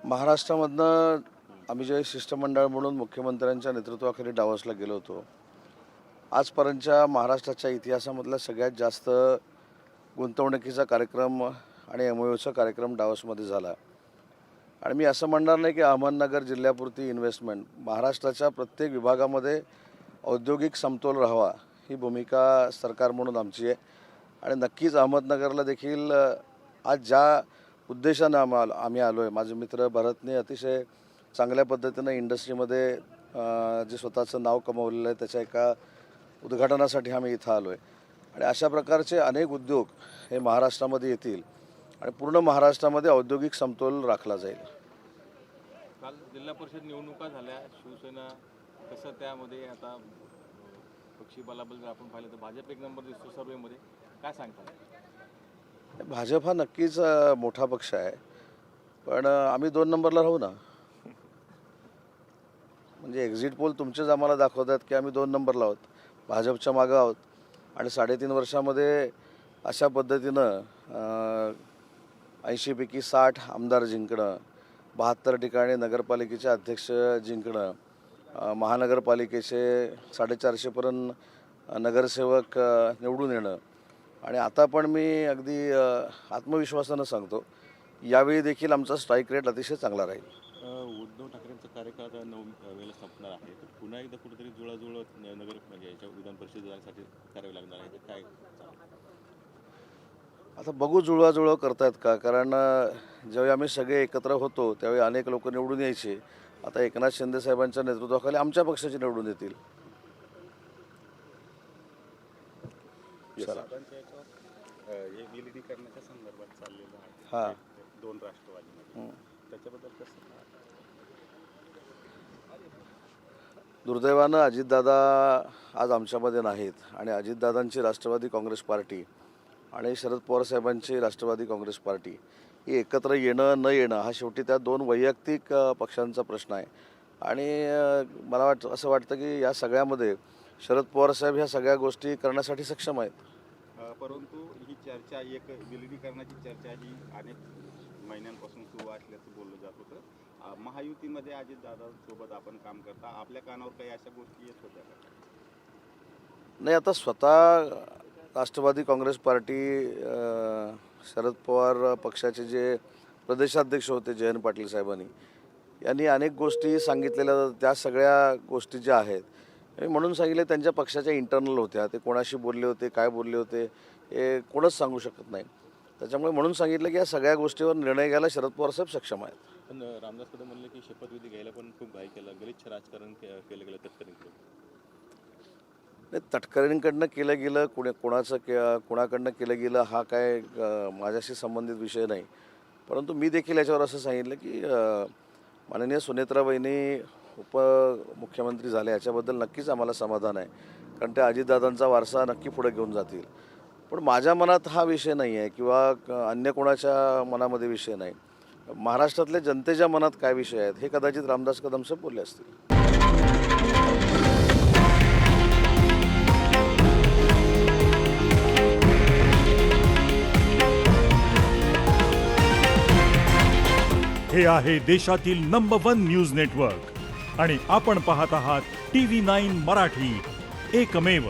महाराष्ट्रामधनं आम्ही जे शिष्टमंडळ म्हणून मुख्यमंत्र्यांच्या नेतृत्वाखाली डावसला गेलो होतो, आजपर्यंतच्या महाराष्ट्राच्या इतिहासामधला सगळ्यात जास्त गुंतवणुकीचा कार्यक्रम आणि एमओयूचा कार्यक्रम डावसमध्ये झाला. आणि मी असं म्हणणार नाही की अहमदनगर जिल्ह्यापुरती इन्व्हेस्टमेंट, महाराष्ट्राच्या प्रत्येक विभागामध्ये औद्योगिक समतोल राहावा ही भूमिका सरकार म्हणून आमची आहे. आणि नक्कीच अहमदनगरला देखील आज ज्या उद्देशानं आम्ही आलो आहे, माझे मित्र भरतने अतिशय चांगल्या पद्धतीनं इंडस्ट्रीमध्ये जे स्वतःचं नाव कमवलेलं आहे त्याच्या एका उद्घाटनासाठी आम्ही इथं आलो आहे. आणि अशा प्रकारचे अनेक उद्योग हे महाराष्ट्रामध्ये येतील आणि पूर्ण महाराष्ट्रामध्ये औद्योगिक समतोल राखला जाईल. काल जिल्हा परिषद निवडणुका झाल्या, शिवसेना कसं त्यामध्ये आता पक्षी बलाबल जर आपण पाहिलं तर भाजप एक नंबर दिसतो सर्वेमध्ये, काय सांगता? भाजप हा नक्कीच मोठा पक्ष आहे, पण आम्ही 2 नंबरला राहू ना. म्हणजे एक्झिट पोल तुमचेच आम्हाला दाखवतात की आम्ही 2 नंबरला आहोत, भाजपच्या मागं आहोत. आणि 3.5 वर्षामध्ये अशा पद्धतीनं 80 पैकी 60 आमदार जिंकणं, 72 ठिकाणी नगरपालिकेचे अध्यक्ष जिंकणं, महानगरपालिकेचे 450पर्यंत नगरसेवक निवडून येणं. आणि आता पण मी अगदी आत्मविश्वासानं सांगतो, यावेळी देखील आमचा स्ट्राईक रेट अतिशय चांगला राहील. उद्धव ठाकरेंचा कार्यकाळ आता 9 वेळेला संपणार आहे, तर पुन्हा एकदा कुठेतरी जुळाजुळ नगर म्हणजे याच्या विधान परिषदेसाठी करावी लागणार आहे, तर काय? आता बघू जुळवाजुळव करतायत का, कारण ज्यावेळी आम्ही सगळे एकत्र होतो त्यावेळी अनेक लोक निवडून यायचे. आता एकनाथ शिंदे साहेबांच्या नेतृत्वाखाली आमच्या पक्षाचे निवडून येतील. हे विलीनीकरणाच्या संदर्भात चाललेलं आहे. हां, 2 राष्ट्रवादीमध्ये त्याच्याबद्दल कसं? दुर्दैवानं अजितदादा आज आमच्यामध्ये नाहीत आणि अजितदादांची राष्ट्रवादी काँग्रेस पार्टी आणि शरद पवार साहेबांची राष्ट्रवादी काँग्रेस पार्टी ही एकत्र येणं न येणं हा शेवटी त्या 2 वैयक्तिक पक्षांचा प्रश्न आहे. आणि मला असं वाटतं की या सगळ्यामध्ये शरद पवार साहेब ह्या सगळ्या गोष्टी करण्यासाठी सक्षम आहेत. परंतु ही चर्चा, एक विलीनीकरणाची चर्चा ही अनेक महिन्यांपासून सुरू असल्याचं बोललं जात होतं. महायुतीमध्ये अजितदादांसोबत आपण काम करता, आपल्या कानावर काही अशा गोष्टी येत होत्या का? नाही, आता स्वतः राष्ट्रवादी काँग्रेस पार्टी शरद पवार पक्षाचे जे प्रदेशाध्यक्ष होते जयंत पाटील साहेबांनी, यांनी अनेक गोष्टी सांगितलेल्या. त्या सगळ्या गोष्टी ज्या आहेत मी म्हणून सांगितले त्यांच्या पक्षाच्या इंटरनल होत्या. ते कोणाशी बोलले होते, काय बोलले होते हे कोणच सांगू शकत नाही. त्याच्यामुळे म्हणून सांगितलं की या सगळ्या गोष्टीवर निर्णय घ्यायला शरद पवार साहेब सक्षम आहेत. पण रामदास कदम म्हणले की शपथविधी घ्यायला पण खूप घाई केला, गलिच्छ राजकारण केलं गेलं तत्कालीन. नाही, तटकरींकडनं केलं गेलं, कोणाकडनं केलं गेलं हा काय माझ्याशी संबंधित विषय नाही. परंतु मी देखील याच्यावर असं सांगितलं की माननीय सुनेत्राबाईंनी उपमुख्यमंत्री झाले याच्याबद्दल नक्कीच आम्हाला समाधान आहे, कारण ते अजितदादांचा वारसा नक्की पुढे घेऊन जातील. पण माझ्या मनात हा विषय नाही आहे किंवा अन्य कोणाच्या मनामध्ये विषय नाही. महाराष्ट्रातल्या जनतेच्या मनात काय विषय आहेत हे कदाचित रामदास कदम साहेब बोलले असतील. हे आहे देशातील नंबर 1 न्यूज नेटवर्क आणि आपण पाहत आहात TV9 मराठी, एकमेव.